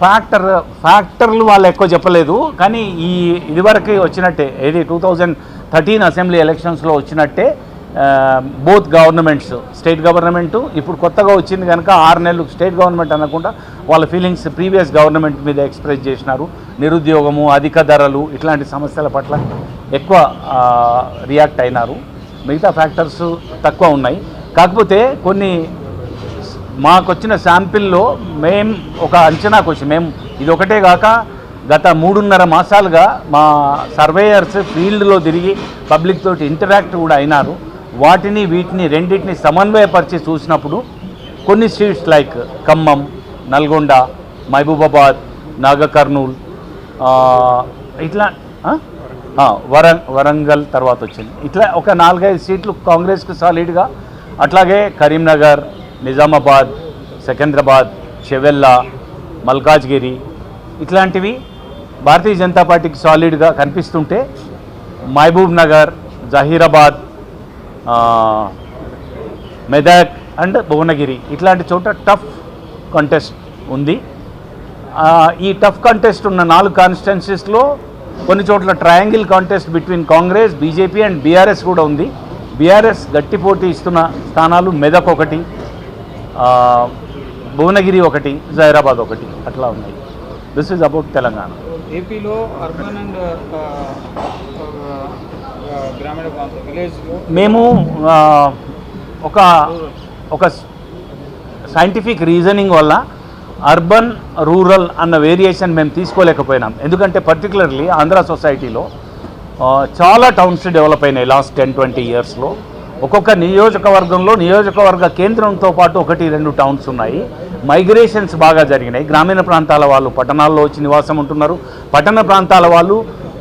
ఫ్యాక్టర్లు వాళ్ళు ఎక్కువ చెప్పలేదు, కానీ ఇదివరకు వచ్చినట్టే, ఏది 2013 అసెంబ్లీ ఎలక్షన్స్లో వచ్చినట్టే బోత్ గవర్నమెంట్స్, స్టేట్ గవర్నమెంటు ఇప్పుడు కొత్తగా వచ్చింది కనుక 6 నెలలు స్టేట్ గవర్నమెంట్ అనకుండా వాళ్ళ ఫీలింగ్స్ ప్రీవియస్ గవర్నమెంట్ మీద ఎక్స్ప్రెస్ చేసినారు. నిరుద్యోగము, అధిక ధరలు, ఇట్లాంటి సమస్యల పట్ల ఎక్కువ రియాక్ట్ అయినారు. మిగతా ఫ్యాక్టర్స్ తక్కువ ఉన్నాయి. కాకపోతే కొన్ని మాకు వచ్చిన శాంపిల్లో మేము ఒక అంచనాకు వచ్చి, మేము ఇది ఒకటే కాక గత 3.5 మాసాలుగా మా సర్వేయర్స్ ఫీల్డ్లో తిరిగి పబ్లిక్ తోటి ఇంటరాక్ట్ కూడా అయినారు. వీటిని రెండింటిని సమన్వయపరిచి చూసినప్పుడు కొన్ని స్ట్రీట్స్ లైక్ ఖమ్మం, నల్గొండ, మహబూబాబాద్, నాగకర్నూల్, ఇట్లా వరంగల్ తర్వాత వచ్చింది. ఇట్లా ఒక 4-5 సీట్లు కాంగ్రెస్కు సాలిడ్గా, అట్లాగే కరీంనగర్, నిజామాబాద్, సికింద్రాబాద్, చెవెల్లా, మల్కాజ్గిరి ఇట్లాంటివి భారతీయ జనతా పార్టీకి సాలిడ్గా కనిపిస్తుంటే, మహబూబ్ నగర్, జహీరాబాద్, మెదక్ అండ్ భువనగిరి ఇట్లాంటి చోట టఫ్ కంటెస్ట్ ఉంది. ఈ టఫ్ కంటెస్ట్ ఉన్న 4 కాన్స్టిట్యున్సీస్లో కొన్ని చోట్ల triangle contest between Congress, BJP and BRS కూడా ఉంది. బీఆర్ఎస్ గట్టి పోటీ ఇస్తున్న స్థానాలు మెదక్ ఒకటి, భువనగిరి ఒకటి, జహీరాబాద్ ఒకటి, అట్లా ఉన్నాయి. This is about Telangana. ఏపీలో అర్బన్ అండ్ గ్రామీణ ప్రాంతం విలేజ్లో మేము ఒక సైంటిఫిక్ రీజనింగ్ వల్ల అర్బన్ రూరల్ అన్న వేరియేషన్ మేము తీసుకోలేకపోయినాం. ఎందుకంటే పర్టికులర్లీ ఆంధ్ర సొసైటీలో చాలా టౌన్స్ డెవలప్ అయినాయి లాస్ట్ 10-20 ఇయర్స్లో. ఒక్కొక్క నియోజకవర్గ కేంద్రంతో పాటు 1-2 టౌన్స్ ఉన్నాయి. మైగ్రేషన్స్ బాగా జరిగినాయి. గ్రామీణ ప్రాంతాల వాళ్ళు పట్టణాల్లో వచ్చి నివాసం ఉంటున్నారు. పట్టణ ప్రాంతాల వాళ్ళు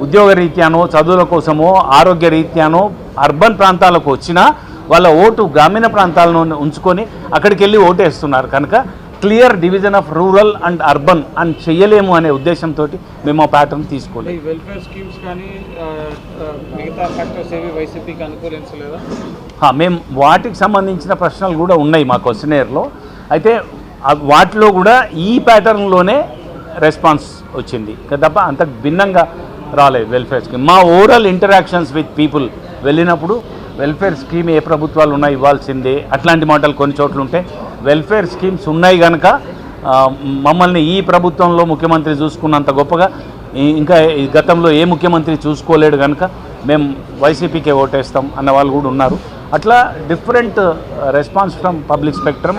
ఉద్యోగ రీత్యానో, చదువుల కోసమో, ఆరోగ్య రీత్యానో అర్బన్ ప్రాంతాలకు వచ్చినా వాళ్ళ ఓటు గ్రామీణ ప్రాంతాలను ఉంచుకొని అక్కడికి వెళ్ళి ఓటేస్తున్నారు. కనుక clear division of rural and urban అని చెయ్యలేము అనే ఉద్దేశంతో మేము ఆ ప్యాటర్న్ తీసుకోలేదు. వెల్ఫేర్ స్కీమ్స్ కానీ మిగతా ఫ్యాక్టర్స్ ఏవి వైసీపీకి అనుకూలించలేదా? మేము వాటికి సంబంధించిన ప్రశ్నలు కూడా ఉన్నాయి మా క్వశ్చనేర్లో. అయితే వాటిలో కూడా ఈ ప్యాటర్న్లోనే రెస్పాన్స్ వచ్చింది తప్ప అంత భిన్నంగా రాలేదు. వెల్ఫేర్ స్కీమ్ మా ఓవరాల్ ఇంటరాక్షన్స్ విత్ పీపుల్ వెళ్ళినప్పుడు వెల్ఫేర్ స్కీమ్ ఏ ప్రభుత్వాలు ఉన్నాయి ఇవ్వాల్సిందే అట్లాంటి మాటలు కొన్ని చోట్ల ఉంటే, వెల్ఫేర్ స్కీమ్స్ ఉన్నాయి కనుక మమ్మల్ని ఈ ప్రభుత్వంలో ముఖ్యమంత్రి చూసుకున్నంత గొప్పగా ఇంకా గతంలో ఏ ముఖ్యమంత్రి చూసుకోలేడు కనుక మేము వైసీపీకే ఓటేస్తాం అన్న వాళ్ళు కూడా ఉన్నారు. అట్లా different response from public spectrum.